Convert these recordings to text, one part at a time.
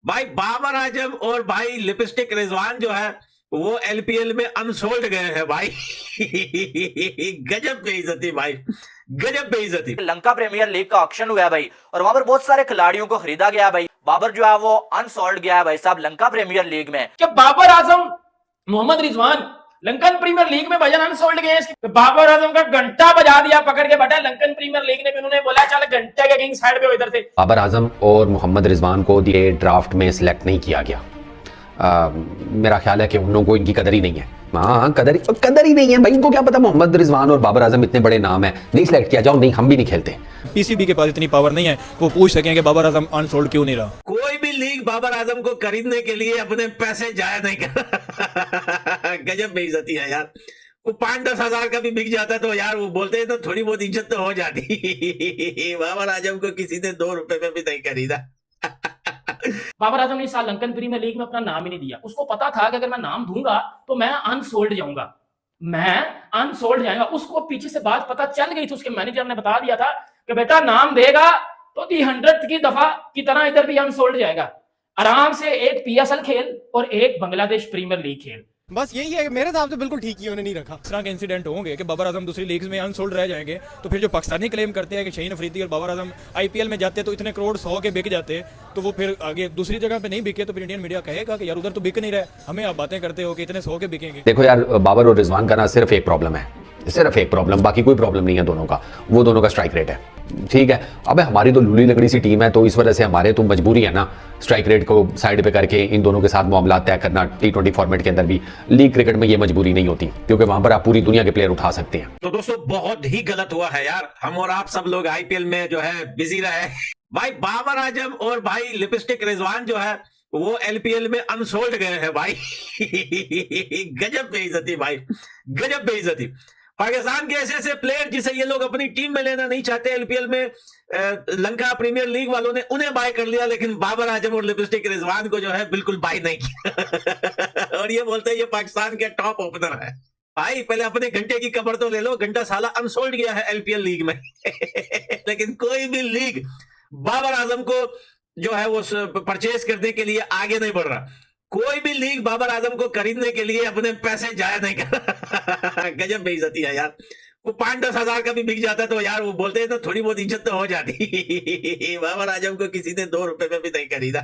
भाई बाबर आजम और भाई लिपस्टिक रिजवान जो है वो एलपीएल में अनसोल्ड गए हैं भाई। गजब बेइज्जती भाई, गजब बेइज्जती। लंका प्रीमियर लीग का ऑक्शन हुआ है भाई, और वहां पर बहुत सारे खिलाड़ियों को खरीदा गया भाई। बाबर जो है वो अनसोल्ड गया है भाई साहब लंका प्रीमियर लीग में। क्या Babar Azam Mohammad Rizwan Lankan premier league में भजन अनसोल्ड गए हैं? तो बाबर आजम का घंटा बजा दिया पकड़ के बेटा लंकन प्रीमियर लीग ने भी। उन्होंने बोला चल घंटे के किंग साइड पे हो इधर से। बाबर आजम और मोहम्मद रिजवान को दिए ड्राफ्ट में सिलेक्ट नहीं किया गया। मेरा ख्याल है कि उन लोगों को इनकी कदर ही नहीं है। हाँ, कदर ही नहीं है भाई। इनको क्या पता मोहम्मद रिजवान और बाबर आजम इतने बड़े नाम है, नहीं सिलेक्ट किया, जाओ नहीं, हम भी नहीं खेलते। पीसीबी के पास इतनी पावर नहीं है वो पूछ सकें कि बाबर आजम अनसोल्ड क्यों नहीं रहा। कोई भी लीग बाबर आजम को खरीदने के लिए अपने पैसे जाया नहीं कर। गजब बेइज्जती है यार। वो 5-10 हजार का भी बिक जाता तो यार वो बोलते हैं तो थोड़ी बहुत इज्जत तो हो जाती। बाबर आजम को किसी ने 2 रुपए में भी नहीं खरीदा। बाबर आजम ने इस साल लंकन प्रीमियर लीग में अपना नाम ही नहीं दिया। उसको पता था कि अगर मैं नाम दूंगा तो मैं अनसोल्ड जाऊंगा। उसको पीछे से बात पता चल गई थी। उसके मैनेजर ने बता दिया था कि बेटा नाम देगा तो दी 100th की दफा की तरह इधर भी अनसोल्ड जाएगा। आराम से एक पीएसएल खेल और एक बांग्लादेश प्रीमियर लीग खेल। बस यही है, मेरे हिसाब से बिल्कुल ठीक ही उन्होंने नहीं रखा। इस तरह के इंसिडेंट होंगे कि बाबर आजम दूसरी लीग्स में अनसोल्ड रह जाएंगे, तो फिर जो पाकिस्तानी क्लेम करते हैं कि शहीन अफरीदी और बाबर आजम आईपीएल में जाते तो इतने करोड़ 100 के बिक जाते, तो वो फिर आगे दूसरी जगह पे नहीं बिके तो फिर इंडियन मीडिया कहेगा कि यार उधर तो बिक नहीं रहे, हमें आप बातें करते हो कि इतने 100 के बिकेंगे। देखो यार, बाबर और रिजवान का ना सिर्फ एक प्रॉब्लम है, सिर्फ एक प्रॉब्लम, बाकी कोई प्रॉब्लम नहीं है दोनों का। वो दोनों का स्ट्राइक रेट है, ठीक है। अबे हमारी तो लूली लकड़ी सी टीम है, तो इस वजह से हमारे तो मजबूरी है ना स्ट्राइक रेट को साइड पे करके इन दोनों के साथ मामला तय करना। T20 फॉर्मेट के अंदर भी, लीग क्रिकेट में ये मजबूरी नहीं होती, क्योंकि वहां पर आप पूरी दुनिया के प्लेयर उठा सकते हैं। तो दोस्तों बहुत ही गलत हुआ है यार, हम और आप सब लोग आईपीएल में जो है बिजी रहे। भाई बाबर आजम और भाई लिपस्टिक रिजवान जो है वो एलपीएल में अनसोल्ड गए हैं भाई। गजब बेइज्जती भाई, गजब बेइज्जती। पाकिस्तान के ऐसे ऐसे प्लेयर जिसे ये लोग अपनी टीम में लेना नहीं चाहते एलपीएल में, लंका प्रीमियर लीग वालों ने उन्हें बाय कर लिया, लेकिन बाबर आजम और लिपस्टिक रिजवान को जो है बिल्कुल बाय नहीं किया। और ये बोलते हैं ये पाकिस्तान के टॉप ओपनर है। भाई पहले अपने घंटे की खबर तो ले लो, घंटा साला अनसोल्ड गया है एलपीएल लीग में। लेकिन कोई भी लीग बाबर आजम को जो है वो परचेज करने के लिए आगे नहीं बढ़ रहा। कोई भी लीग बाबर आजम को खरीदने के लिए अपने पैसे जाया नहीं कर। गजब बेइज्जती है यार। वो 5-10 हजार का भी बिक जाता तो यार वो बोलते हैं तो थोड़ी बहुत इज्जत तो हो जाती। बाबर आजम को किसी ने 2 रुपए में भी नहीं खरीदा।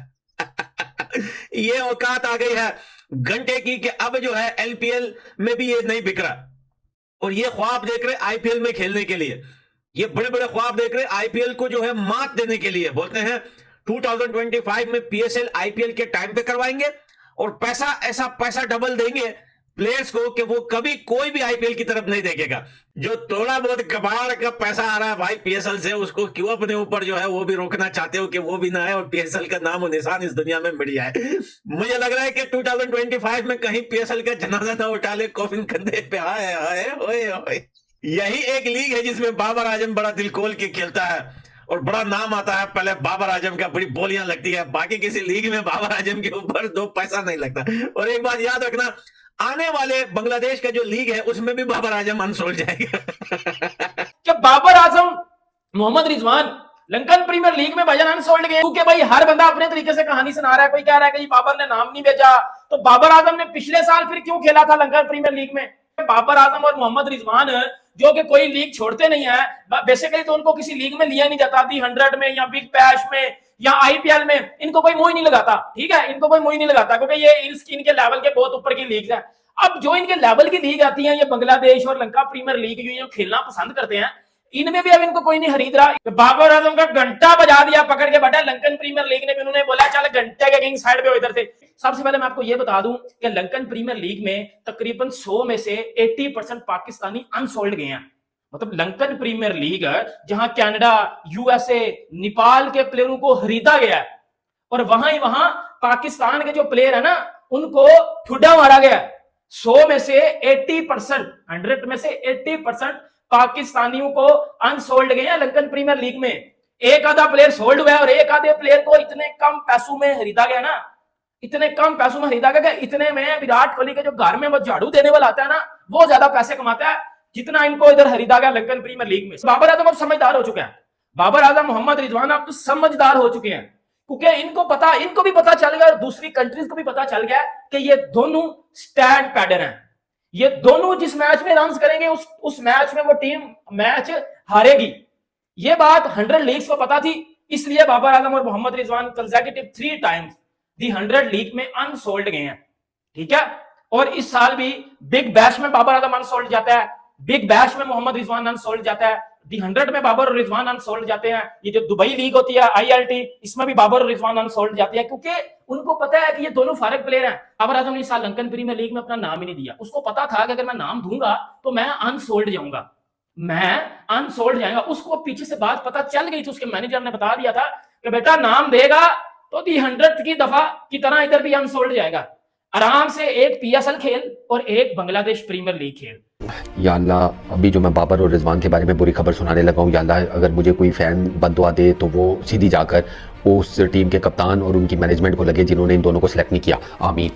ये औकात आ गई है घंटे की कि अब जो है एलपीएल में भी ये नहीं बिक रहा, और ये ख्वाब देख रहे आईपीएल में खेलने के लिए। ये बड़े बड़े ख्वाब देख रहे आईपीएल को जो है मात देने के लिए। बोलते हैं 2025 में पीएसएल आईपीएल के टाइम पे करवाएंगे और पैसा ऐसा पैसा डबल देंगे प्लेयर्स को कि वो कभी कोई भी आईपीएल की तरफ नहीं देखेगा। जो थोड़ा बहुत कबाड़ का पैसा आ रहा है भाई पीएसएल से, उसको क्यों अपने ऊपर जो है वो भी रोकना चाहते हो कि वो भी ना है और पीएसएल का नाम और निशान इस दुनिया में मिट जाए। मुझे लग रहा है कि 2025 में कहीं पीएसएल का जनाजा ना उठा ले कॉफिन कंधे पे। हाय हाय ओए ओए। यही एक लीग है जिसमें बाबर आजम बड़ा दिल खोल के खेलता है और बड़ा नाम आता है। पहले बाबर आजम का बड़ी बोलियां लगती है, बाकी किसी लीग में बाबर आजम के ऊपर 2 पैसा नहीं लगता। और एक बात याद रखना, आने वाले बांग्लादेश का जो लीग है उसमें भी बाबर आजम अनसोल्ड जाएगा। क्या Babar Azam Mohammad Rizwan Lankan premier league में भजन अनसोल्ड गए? क्योंकि भाई हर बंदा अपने तरीके से कहानी सुना रहा है। कोई कह रहा है कि बाबर ने नाम नहीं भेजा, तो बाबर आजम ने पिछले साल फिर क्यों खेला था लंकन प्रीमियर लीग में? बाबर आजम और मोहम्मद रिजवान जो कि कोई लीग छोड़ते नहीं है, बेसिकली तो उनको किसी लीग में लिया नहीं जाता। दी 100 में या बिग बैश में या आईपीएल में इनको कोई मुंह नहीं लगाता, ठीक है, इनको कोई मुंह नहीं लगाता, क्योंकि ये इनके लेवल के बहुत ऊपर की लीग है। अब जो इनके लेवल की लीग आती है, ये बांग्लादेश और लंका प्रीमियर लीग जो खेलना पसंद करते हैं, इनमें भी अब इनको कोई नहीं खरीद रहा। बाबर आजम का घंटा बजा दिया पकड़ के बेटा लंकन प्रीमियर लीग ने भी। उन्होंने बोला चल घंटे के किंग साइड पे हो इधर से। सबसे पहले मैं आपको यह बता दूं कि लंकन प्रीमियर लीग में तकरीबन 100 में से 80% पाकिस्तानी अनसोल्ड गए हैं। मतलब लंकन प्रीमियर लीग जहां कनाडा, यूएसए, नेपाल के प्लेयरों को खरीदा गया है, और वहां पाकिस्तान के जो प्लेयर है ना उनको ठुड्डा मारा गया। 100 में से 80%, 100 में से 80% पाकिस्तानियों को अनसोल्ड गए हैं लंकन प्रीमियर लीग में। एक आधा प्लेयर सोल्ड हुआ है और एक आधे प्लेयर को इतने कम पैसों में खरीदा गया ना, इतने कम पैसों में खरीदा गया। इतने में विराट कोहली के जो घर में वो झाड़ू देने वाला आता है ना, वो ज्यादा पैसे कमाता है जितना इनको इधर खरीदा गया लंकन प्रीमियर लीग में। बाबर आजम अब समझदार हो चुका है। बाबर आजम, मोहम्मद रिजवान अब तो समझदार हो चुके हैं, क्योंकि इनको भी पता चल गया और दूसरी कंट्रीज को भी पता चल गया कि ये दोनों स्टैंड पैडर हैं। ये दोनों जिस मैच में रन करेंगे उस मैच में वो टीम मैच हारेगी। ये बात 100 लीग्स को पता थी, इसलिए बाबर आजम और Mohammad Rizwan consecutive 3 times the 100 league में अनसोल्ड गए हैं, ठीक है। और इस साल भी बिग बैश में बाबर आजम अनसोल्ड जाता है, बिग बैश में मोहम्मद रिजवान अनसोल्ड जाता है, दी 100 में बाबर और रिजवान अनसोल्ड जाते हैं। ये जो दुबई लीग होती है ILT, इसमें भी बाबर और रिजवान अनसोल्ड जाती है, क्योंकि उनको पता है कि ये दोनों फारग प्लेयर हैं। बाबर आजम ने इस साल लंकन प्रीमियर लीग में अपना नाम ही नहीं दिया। उसको पता था कि अगर मैं नाम दूंगा तो मैं अनसोल्ड जाऊंगा, उसको पीछे से बात पता चल गई थी, उसके मैनेजर ने बता दिया था कि बेटा नाम देगा तो दी 100 की दफा की तरह इधर भी अनसोल्ड जाएगा। आराम से एक PSL खेल और एक बांग्लादेश प्रीमियर लीग खेल। या अल्लाह, अभी जो मैं बाबर और रिजवान के बारे में बुरी खबर सुनाने लगा हूँ, या अल्लाह अगर मुझे कोई फ़ैन बद्दुआ दे तो वो सीधी जाकर उस टीम के कप्तान और उनकी मैनेजमेंट को लगे जिन्होंने इन दोनों को सिलेक्ट नहीं किया। आमीन।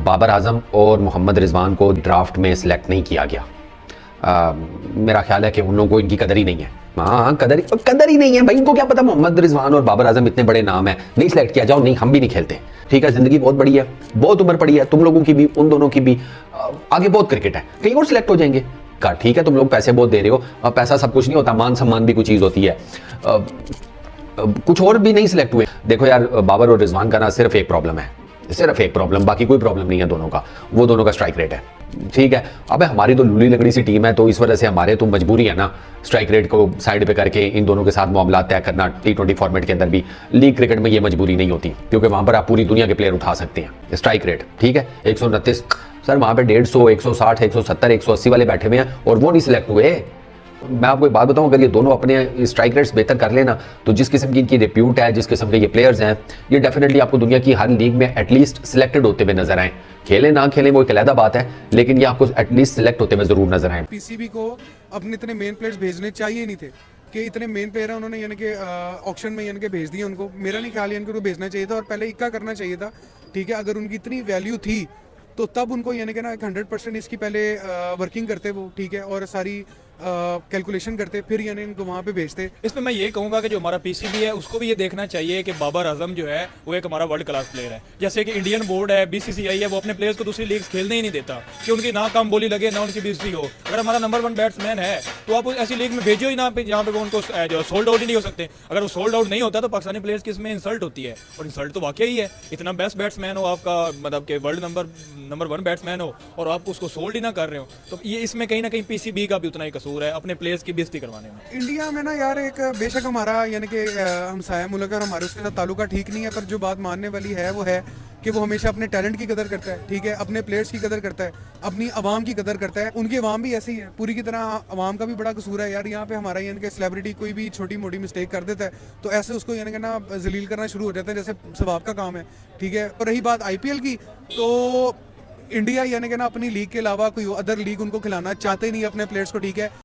बाबर आजम और मोहम्मद रिजवान को ड्राफ्ट में सिलेक्ट नहीं किया गया। मेरा ख्याल है कि उन लोगों को इनकी कदर ही नहीं है। हाँ, कदर ही नहीं है भाई। इनको क्या पता मोहम्मद रिजवान और बाबर आजम इतने बड़े नाम है, नहीं सिलेक्ट किया जाओ, नहीं हम भी नहीं खेलते। ठीक है, जिंदगी बहुत बड़ी है, बहुत उम्र पड़ी है, तुम लोगों की भी उन दोनों की भी, आगे बहुत क्रिकेट है, कहीं और सिलेक्ट हो जाएंगे। ठीक है, तुम लोग पैसे बहुत दे रहे हो, पैसा सब कुछ नहीं होता, मान सम्मान भी कुछ चीज़ होती है। कुछ और भी नहीं सिलेक्ट हुए। देखो यार, बाबर और रिजवान का ना सिर्फ एक प्रॉब्लम है, सिर्फ एक प्रॉब्लम, बाकी कोई प्रॉब्लम नहीं है दोनों का। वो दोनों का स्ट्राइक रेट है, ठीक है। अबे हमारी तो लूली लकड़ी सी टीम है, तो इस वजह से हमारे तो मजबूरी है ना स्ट्राइक रेट को साइड पे करके इन दोनों के साथ मामला तय करना। T20 फॉर्मेट के अंदर भी, लीग क्रिकेट में ये मजबूरी नहीं होती, क्योंकि वहां पर आप पूरी दुनिया के प्लेयर उठा सकते हैं। स्ट्राइक रेट ठीक है 129 सर, वहां पे 150, 160, 170, 180 वाले बैठे हुए हैं और वो नहीं सिलेक्ट हुए। मैं आपको एक बात बताऊं, अगर ये दोनों अपने स्ट्राइक रेट्स बेहतर कर लेना तो जिस किस्म की इनकी रिप्यूट है, जिस किस्म के ये प्लेयर्स हैं, ये डेफिनेटली आपको दुनिया की हर लीग में एटलीस्ट सिलेक्टेड होते हुए नजर आए। खेले ना खेले वो एक अलग बात है, लेकिन ये आपको एटलीस्ट सिलेक्ट होते हुए जरूर नजर आए। PCB को अपने इतने मेन प्लेयर्स भेजने चाहिए नहीं थे कि इतने मेन प्लेयर हैं उन्होंने यानी कि ऑक्शन में यानी कि भेज दिए उनको। मेरा नहीं ख्याल यानी कि उनको भेजना चाहिए था और पहले इक्का करना चाहिए था। ठीक है, अगर उनकी इतनी वैल्यू थी तो तब उनको यानी कि ना 100% इसकी पहले वर्किंग करते वो, ठीक है, और सारी कैलकुलेशन करते, फिर यानी इनको वहाँ पे भेजते। इसमें मैं ये कहूंगा कि जो हमारा PCB है उसको भी ये देखना चाहिए कि बाबर आजम जो है वो एक हमारा वर्ल्ड क्लास प्लेयर है। जैसे कि इंडियन बोर्ड है, BCCI है, वो अपने प्लेयर्स को दूसरी लीग्स खेलने ही नहीं देता कि उनकी ना काम बोली लगे, ना उनकी बेइज्जती हो। अगर हमारा नंबर 1 बैट्समैन है तो आप ऐसी लीग में भेजो ही ना जहाँ पे वो उनको जो सोल्ड आउट ही नहीं हो सकते। अगर वो सोल्ड आउट नहीं होता तो पाकिस्तानी प्लेयर्स की इसमें इंसल्ट होती है, और इंसल्ट तो वाकई ही है। इतना बेस्ट बैट्समैन हो आपका, मतलब कि वर्ल्ड नंबर 1 बैट्समैन हो और आप उसको सोल्ड ही ना कर रहे हो, तो ये इसमें कहीं ना कहीं PCB का भी उतना ही कसूर है अपने प्लेयर्स की बेइज्जती करवाने में। इंडिया में ना यार एक बेशक हमारा यानी कि हमसाया मुल्क है और हमारे उसके साथ ताल्लुका ठीक नहीं है, पर जो बात मानने वाली है वो है कि वो हमेशा अपने टैलेंट की कदर करता है, ठीक है, अपने प्लेयर्स की कदर करता है, अपनी आवाम की कदर करता है। उनकी आवाम भी ऐसी है, पूरी की तरह आवाम का भी बड़ा कसूर है यार। यहाँ पे हमारा यानी कि सेलिब्रिटी कोई भी छोटी मोटी मिस्टेक कर देता है तो ऐसे उसको यानी कि ना जलील करना शुरू हो जाता है, जैसे सवाब का काम है, ठीक है। और रही बात IPL की, तो इंडिया यानी कि ना अपनी लीग के अलावा कोई अदर लीग उनको खिलाना चाहते नहीं अपने प्लेयर्स को, ठीक है।